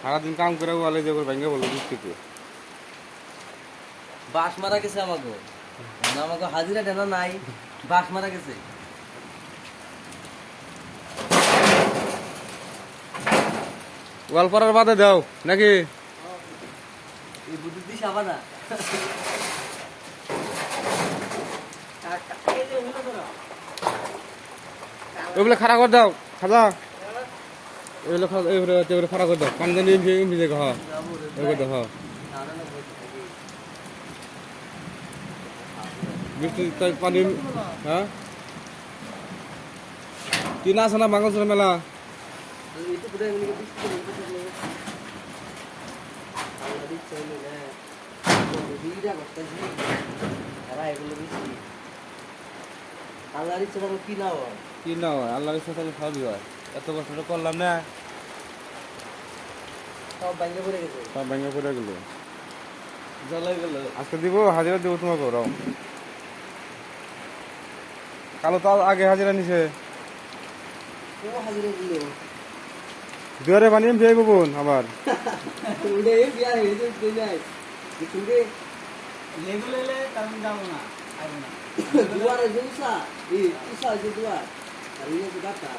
সারাদিন কাম করে বলে যে ভেঙে বললো বৃষ্টিতে বাঁশ মারা গেছে আমাকে আমাকে হাজিরা টেনা নাই বাঁশ মারা গেছে গোয়ালপাড়ার বাদে দাও নাকি এই বুদ্ধি দিস আবার না ওগুলো খাড়া করে দাও খাজা এগুলো এগুলো খাড়া করে দাও পানি জানি এমপি দেখো হ্যাঁ এগুলো দাও হ্যাঁ বৃষ্টি তাই পানি হ্যাঁ তিন আছে না বাংলাদেশের মেলা আল্লাহর ইচ্ছা কি না হয় কি না হয় আল্লাহর ইচ্ছা তাহলে সবই হয় এত কষ্ট করলাম না সব বাইরে পড়ে গেছে সব ভেঙে পড়ে গেলো জ্বলে গেল আজকে দিব হাজিরা দিব তোমাকে ওরাও কালো তো আগে হাজিরা নিছে হাজিরা দিল দুয়ারে পানি এমপি আইব বোন আবার ওটা এই বিয়া হয়েছে তুই নাই কিন্তু লেগুল এলে কারণ যাবো না আইবো না দুয়ারে জুসা এই উসা যে দুয়ার আর ইয়ে তো গাতা